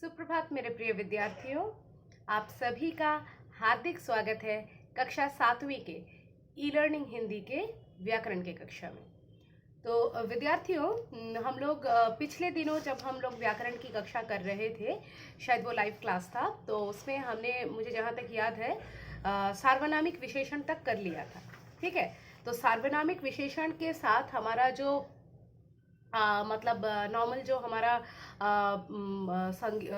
सुप्रभात मेरे प्रिय विद्यार्थियों, आप सभी का हार्दिक स्वागत है कक्षा 7वीं के ई लर्निंग हिंदी के व्याकरण के कक्षा में। तो विद्यार्थियों, हम लोग पिछले दिनों जब हम लोग व्याकरण की कक्षा कर रहे थे, शायद वो लाइव क्लास था, तो उसमें हमने, मुझे जहाँ तक याद है, सार्वनामिक विशेषण तक कर लिया था। ठीक है, तो सार्वनामिक विशेषण के साथ हमारा जो मतलब नॉर्मल जो हमारा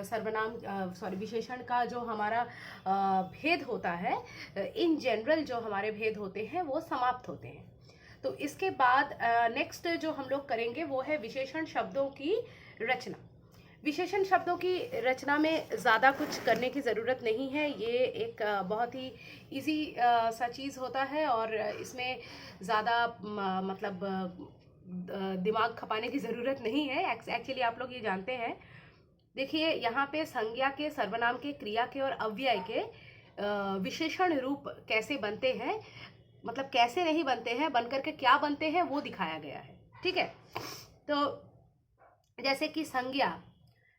सर्वनाम सॉरी विशेषण का जो हमारा भेद होता है, इन जनरल जो हमारे भेद होते हैं वो समाप्त होते हैं। तो इसके बाद नेक्स्ट जो हम लोग करेंगे वो है विशेषण शब्दों की रचना। विशेषण शब्दों की रचना में ज़्यादा कुछ करने की ज़रूरत नहीं है। ये एक बहुत ही इजी सा चीज़ होता है और इसमें ज़्यादा मतलब दिमाग खपाने की ज़रूरत नहीं है। एक्चुअली आप लोग ये जानते हैं। देखिए, यहाँ पे संज्ञा के, सर्वनाम के, क्रिया के और अव्यय के विशेषण रूप कैसे बनते हैं, मतलब कैसे नहीं बनते हैं, बनकर के क्या बनते हैं, वो दिखाया गया है। ठीक है, तो जैसे कि संज्ञा,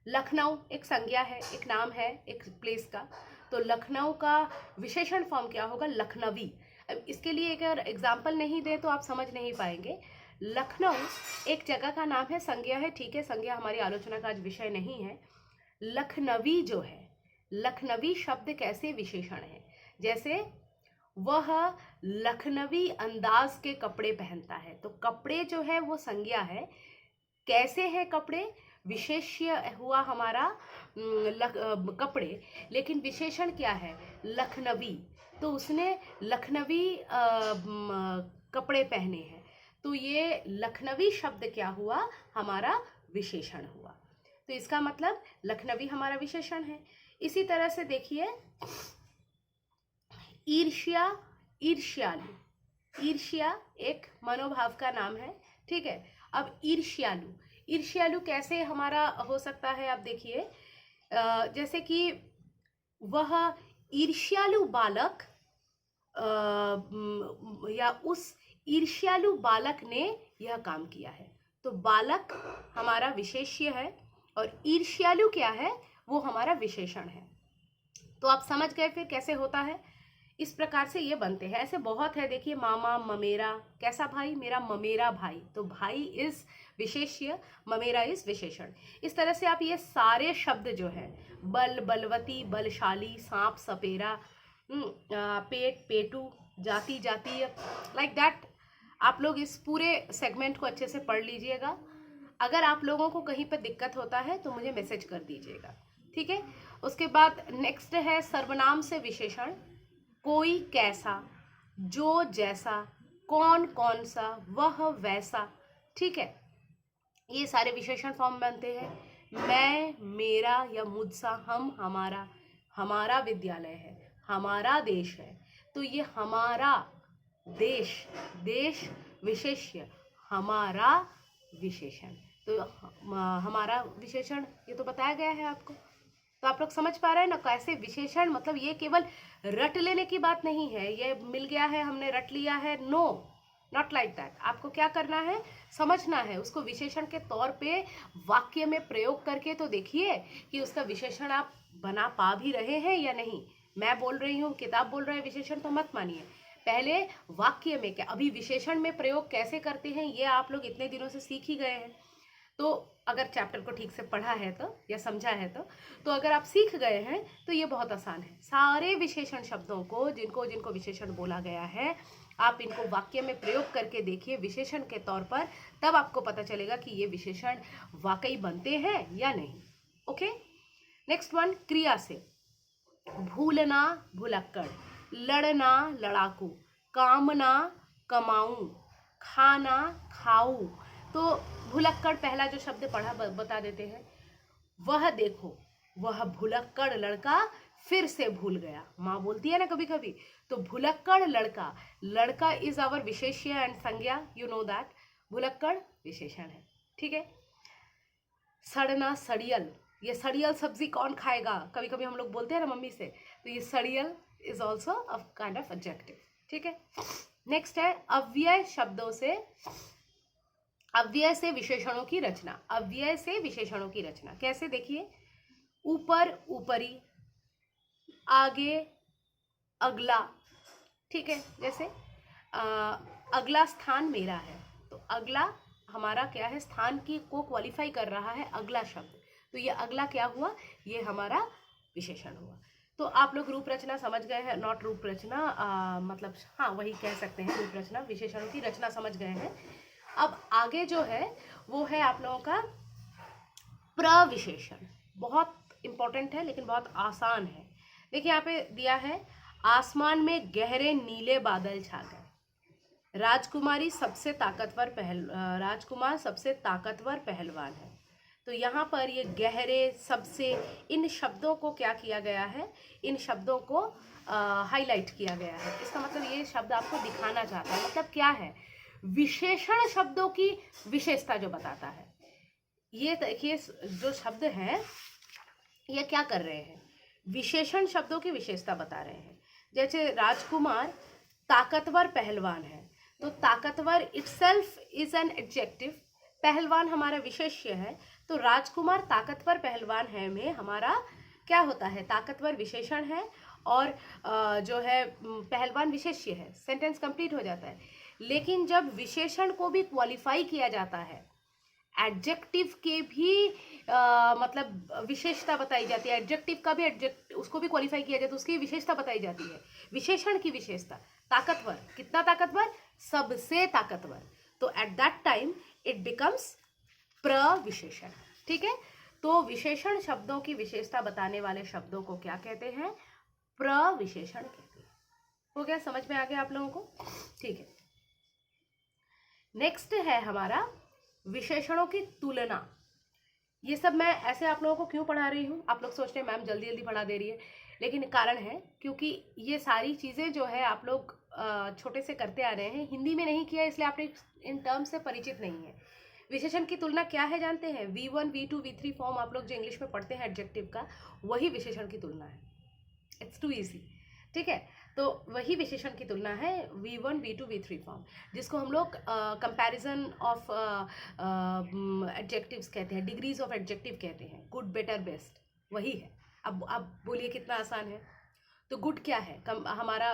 लखनऊ एक संज्ञा है, एक नाम है एक प्लेस का। तो लखनऊ का विशेषण फॉर्म क्या होगा? लखनवी। अब इसके लिए एक अगर एग्जाम्पल नहीं दे तो आप समझ नहीं पाएंगे। लखनऊ एक जगह का नाम है, संज्ञा है, ठीक है, संज्ञा हमारी आलोचना का आज विषय नहीं है। लखनवी जो है, लखनवी शब्द कैसे विशेषण है? जैसे वह लखनवी अंदाज के कपड़े पहनता है, तो कपड़े जो है वो संज्ञा है। कैसे है कपड़े? विशेष्य हुआ हमारा कपड़े, लेकिन विशेषण क्या है? लखनवी। तो उसने लखनवी कपड़े पहने हैं, तो ये लखनवी शब्द क्या हुआ? हमारा विशेषण हुआ। तो इसका मतलब लखनवी हमारा विशेषण है। इसी तरह से देखिए, ईर्ष्या, ईर्ष्यालु। ईर्ष्या एक मनोभाव का नाम है, ठीक है। अब ईर्ष्यालु, ईर्ष्यालु कैसे हमारा हो सकता है? आप देखिए, जैसे कि वह ईर्ष्यालु बालक या उस ईर्ष्यालु बालक ने यह काम किया है। तो बालक हमारा विशेष्य है और ईर्ष्यालु क्या है? वो हमारा विशेषण है। तो आप समझ गए फिर कैसे होता है। इस प्रकार से ये बनते हैं। ऐसे बहुत है। देखिए, मामा, ममेरा, कैसा भाई? मेरा ममेरा भाई। तो भाई इज विशेष्य, ममेरा इज विशेषण। इस तरह से आप ये सारे शब्द जो है, बल, बलवती, बलशाली, सांप, सपेरा, पेट, पेटू, जाति, जातीय, लाइक दैट, आप लोग इस पूरे सेगमेंट को अच्छे से पढ़ लीजिएगा। अगर आप लोगों को कहीं पर दिक्कत होता है तो मुझे मैसेज कर दीजिएगा, ठीक है। उसके बाद नेक्स्ट है सर्वनाम से विशेषण। कोई कैसा, जो जैसा, कौन कौन सा, वह वैसा, ठीक है। ये सारे विशेषण फॉर्म बनते हैं। मैं, मेरा या मुझसा, हम, हमारा, हमारा विद्यालय है, हमारा देश है। तो ये हमारा देश, देश विशेष्य, हमारा विशेषण। तो हमारा विशेषण ये तो बताया गया है आपको। तो आप लोग समझ पा रहे हैं ना कैसे विशेषण, मतलब ये केवल रट लेने की बात नहीं है, ये मिल गया है, हमने रट लिया है, नो, नॉट लाइक दैट। आपको क्या करना है? समझना है उसको विशेषण के तौर पे वाक्य में प्रयोग करके। तो देखिए कि उसका विशेषण आप बना पा भी रहे हैं या नहीं। मैं बोल रही हूँ, किताब बोल रहा है विशेषण, तो मत मानिए। पहले वाक्य में क्या, अभी विशेषण में प्रयोग कैसे करते हैं ये आप लोग इतने दिनों से सीख ही गए हैं। तो अगर चैप्टर को ठीक से पढ़ा है तो, या समझा है तो अगर आप सीख गए हैं तो ये बहुत आसान है। सारे विशेषण शब्दों को, जिनको जिनको विशेषण बोला गया है, आप इनको वाक्य में प्रयोग करके देखिए विशेषण के तौर पर, तब आपको पता चलेगा कि ये विशेषण वाकई बनते हैं या नहीं। ओके, नेक्स्ट वन, क्रिया से। भूलना, भुलक्कड़, लड़ना, लड़ाकू, कामना, कमाऊं, खाना, खाऊं। तो भुलक्कड़ पहला जो शब्द पढ़ा बता देते हैं। वह देखो, वह भुलक्कड़ लड़का फिर से भूल गया। माँ बोलती है ना कभी कभी। तो भुलक्कड़ लड़का, लड़का इज आवर विशेष्य एंड संज्ञा, यू नो दैट। भुलक्कड़ विशेषण है, ठीक है। सड़ना, सड़ियल, ये सड़ियल सब्जी कौन खाएगा, कभी कभी हम लोग बोलते हैं ना मम्मी से। तो ये सड़ियल is also a kind of adjective, ठीक है। नेक्स्ट है अव्यय शब्दों से, अव्यय से विशेषणों की रचना। अव्यय से विशेषणों की रचना कैसे? देखिए, ऊपर, ऊपरी, आगे, अगला। ठीक है, जैसे अगला स्थान मेरा है, तो अगला हमारा क्या है, स्थान की को क्वालिफाई कर रहा है अगला शब्द, तो ये अगला क्या हुआ, ये हमारा विशेषण हुआ। तो आप लोग रूप रचना समझ गए हैं, नॉट रूप रचना, मतलब हाँ वही कह सकते हैं, रूप रचना, विशेषणों की रचना समझ गए हैं। अब आगे जो है वो है आप लोगों का प्रविशेषण। बहुत इंपॉर्टेंट है लेकिन बहुत आसान है। देखिए यहाँ पे दिया है, आसमान में गहरे नीले बादल छा गए, राजकुमार सबसे ताकतवर पहलवान है। तो यहाँ पर ये गहरे, सबसे, इन शब्दों को क्या किया गया है, इन शब्दों को हाईलाइट किया गया है। इसका मतलब ये शब्द आपको दिखाना चाहता है, मतलब क्या है, विशेषण शब्दों की विशेषता जो बताता है। ये देखिए जो शब्द है ये क्या कर रहे हैं, विशेषण शब्दों की विशेषता बता रहे हैं। जैसे राजकुमार ताकतवर पहलवान है, तो ताकतवर इटसेल्फ इज एन एडजेक्टिव, पहलवान हमारा विशेष्य है, तो राजकुमार ताकतवर पहलवान है में हमारा क्या होता है, ताकतवर विशेषण है, और जो है पहलवान विशेष्य है, सेंटेंस कंप्लीट हो जाता है। लेकिन जब विशेषण को भी क्वालिफाई किया जाता है, एडजेक्टिव के भी मतलब विशेषता बताई जाती है, एडजेक्टिव का भी उसको भी क्वालिफाई किया जाता है, उसकी विशेषता बताई जाती है। विशेषण की विशेषता, ताकतवर, कितना ताकतवर, सबसे ताकतवर, तो at that time it becomes प्रविशेषण। ठीक है, तो विशेषण शब्दों की विशेषता बताने वाले शब्दों को क्या कहते हैं, प्रविशेषण कहते हैं। हो गया, समझ में आ गया आप लोगों को? ठीक है, नेक्स्ट है हमारा विशेषणों की तुलना। ये सब मैं ऐसे आप लोगों को क्यों पढ़ा रही हूँ, आप लोग सोचते हैं मैम जल्दी जल्दी पढ़ा दे रही है, लेकिन कारण है क्योंकि ये सारी चीज़ें जो है आप लोग छोटे से करते आ रहे हैं, हिंदी में नहीं किया इसलिए आप इन टर्म्स से परिचित नहीं है। विशेषण की तुलना क्या है जानते हैं, V1, V2, V3 फॉर्म आप लोग जो इंग्लिश में पढ़ते हैं एडजेक्टिव का, वही विशेषण की तुलना है। It's too easy. ठीक है, तो वही विशेषण की तुलना है V1, V2, V3 फॉर्म, जिसको हम लोग कंपैरिजन ऑफ एडजेक्टिव्स कहते हैं, डिग्रीज ऑफ एडजेक्टिव कहते हैं, गुड, बेटर, बेस्ट, वही है। अब बोलिए कितना आसान है। तो गुड क्या है, हमारा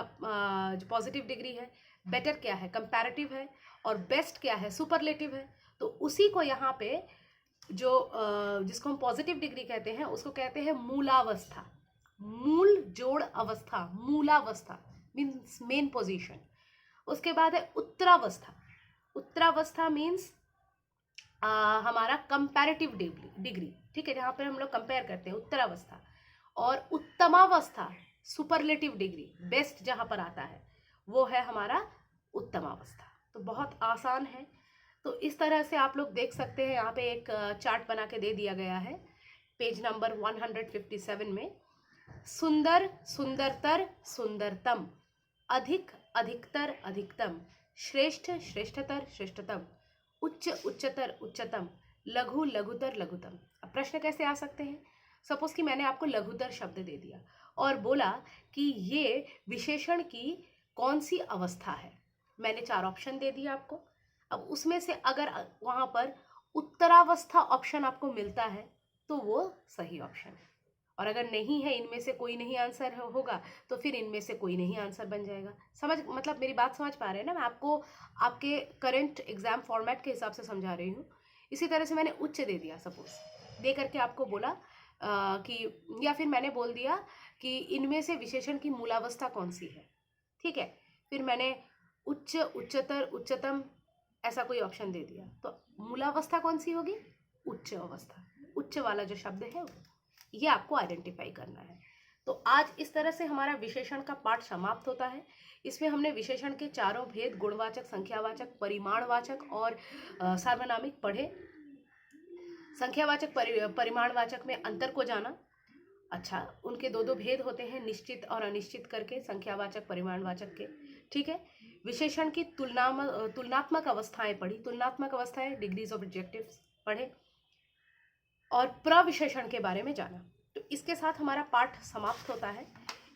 जो पॉजिटिव डिग्री है, बेटर क्या है, कंपैरेटिव है, और बेस्ट क्या है, सुपरलेटिव है। तो उसी को यहाँ पे जो जिसको हम पॉजिटिव डिग्री कहते हैं उसको कहते हैं मूलावस्था, मूल जोड़ अवस्था, मूलावस्था मीन्स मेन पोजीशन। उसके बाद है उत्तरावस्था, उत्तरावस्था मीन्स हमारा कंपैरेटिव डिग्री। ठीक है, जहाँ पर हम लोग कंपेयर करते हैं, उत्तरावस्था। और उत्तमावस्था, सुपरलेटिव डिग्री, बेस्ट जहाँ पर आता है वो है हमारा उत्तमावस्था। तो बहुत आसान है। तो इस तरह से आप लोग देख सकते हैं, यहाँ पे एक चार्ट बना के दे दिया गया है पेज नंबर 157 में। सुंदर, सुंदरतर, सुंदरतम, अधिक, अधिकतर, अधिकतम, श्रेष्ठ, श्रेष्ठतर, श्रेष्ठतम, उच्च, उच्चतर, उच्चतम, लघु, लघुतर, लघुतम। अब प्रश्न कैसे आ सकते हैं, सपोज कि मैंने आपको लघुतर शब्द दे दिया और बोला कि ये विशेषण की कौन सी अवस्था है, मैंने 4 ऑप्शन दे दिया आपको। अब उसमें से अगर वहाँ पर उत्तरावस्था ऑप्शन आपको मिलता है तो वो सही ऑप्शन है, और अगर नहीं है, इनमें से कोई नहीं आंसर होगा, तो फिर इनमें से कोई नहीं आंसर बन जाएगा। समझ, मतलब मेरी बात समझ पा रहे हैं ना, मैं आपको आपके करंट एग्जाम फॉर्मेट के हिसाब से समझा रही हूँ। इसी तरह से मैंने उच्च दे दिया, सपोज दे करके आपको बोला कि, या फिर मैंने बोल दिया कि इनमें से विशेषण की मूलावस्था कौन सी है। ठीक है, फिर मैंने उच्च, उच्चतर, उच्चतम ऐसा कोई ऑप्शन दे दिया, तो मूलावस्था कौन सी होगी, उच्च अवस्था, उच्च वाला जो शब्द है ये आपको आइडेंटिफाई करना है। तो आज इस तरह से हमारा विशेषण का पाठ समाप्त होता है। इसमें हमने विशेषण के चारों भेद, गुणवाचक, संख्यावाचक, परिमाणवाचक और सार्वनामिक पढ़े। संख्यावाचक, परिमाणवाचक में अंतर को जाना। अच्छा, उनके दो भेद होते हैं, निश्चित और अनिश्चित करके, संख्यावाचक, परिमाणवाचक के। ठीक है, विशेषण की तुलनात्मक अवस्थाएं पढ़ी, तुलनात्मक अवस्थाएं, डिग्रीज ऑफ एडजेक्टिव्स पढ़े, और प्रविशेषण के बारे में जाना। तो इसके साथ हमारा पाठ समाप्त होता है।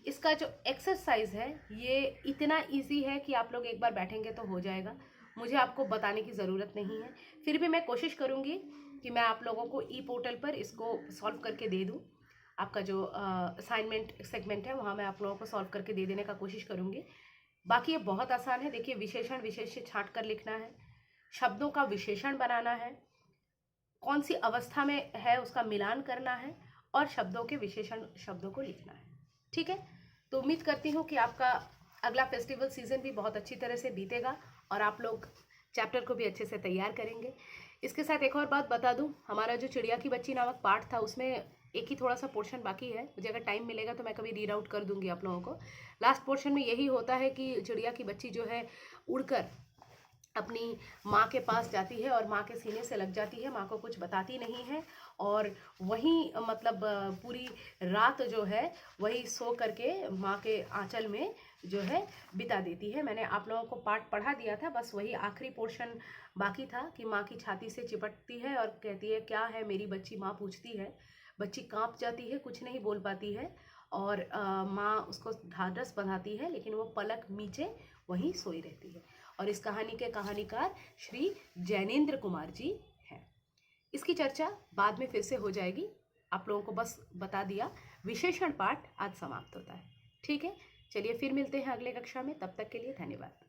इसका जो एक्सरसाइज है ये इतना इजी है कि आप लोग एक बार बैठेंगे तो हो जाएगा, मुझे आपको बताने की ज़रूरत नहीं है। फिर भी मैं कोशिश करूँगी कि मैं आप लोगों को ई पोर्टल पर इसको सॉल्व करके दे दूँ। आपका जो असाइनमेंट सेगमेंट है वहाँ मैं आप लोगों को सॉल्व करके दे देने का कोशिश करूँगी। बाकी ये बहुत आसान है। देखिए, विशेषण विशेष्य छांट कर लिखना है, शब्दों का विशेषण बनाना है, कौन सी अवस्था में है उसका मिलान करना है, और शब्दों के विशेषण शब्दों को लिखना है। ठीक है, तो उम्मीद करती हूँ कि आपका अगला फेस्टिवल सीजन भी बहुत अच्छी तरह से बीतेगा और आप लोग चैप्टर को भी अच्छे से तैयार करेंगे। इसके साथ एक और बात बता दूं, हमारा जो चिड़िया की बच्ची नामक पाठ था उसमें एक ही थोड़ा सा पोर्शन बाकी है। मुझे अगर टाइम मिलेगा तो मैं कभी रीड आउट कर दूंगी आप लोगों को। लास्ट पोर्शन में यही होता है कि चिड़िया की बच्ची जो है उड़कर अपनी माँ के पास जाती है और माँ के सीने से लग जाती है, माँ को कुछ बताती नहीं है, और वहीं मतलब पूरी रात जो है वही सो करके माँ के आंचल में जो है बिता देती है। मैंने आप लोगों को पाठ पढ़ा दिया था, बस वही आखिरी पोर्शन बाकी था कि माँ की छाती से चिपटती है और कहती है क्या है मेरी बच्ची, माँ पूछती है। बच्ची कांप जाती है, कुछ नहीं बोल पाती है, और माँ उसको ढाढ़स बंधाती है, लेकिन वो पलक मीचे वहीं सोई रहती है। और इस कहानी के कहानीकार श्री जैनेन्द्र कुमार जी हैं। इसकी चर्चा बाद में फिर से हो जाएगी, आप लोगों को बस बता दिया। विशेषण पाठ आज समाप्त होता है। ठीक है, चलिए फिर मिलते हैं अगले कक्षा में, तब तक के लिए धन्यवाद।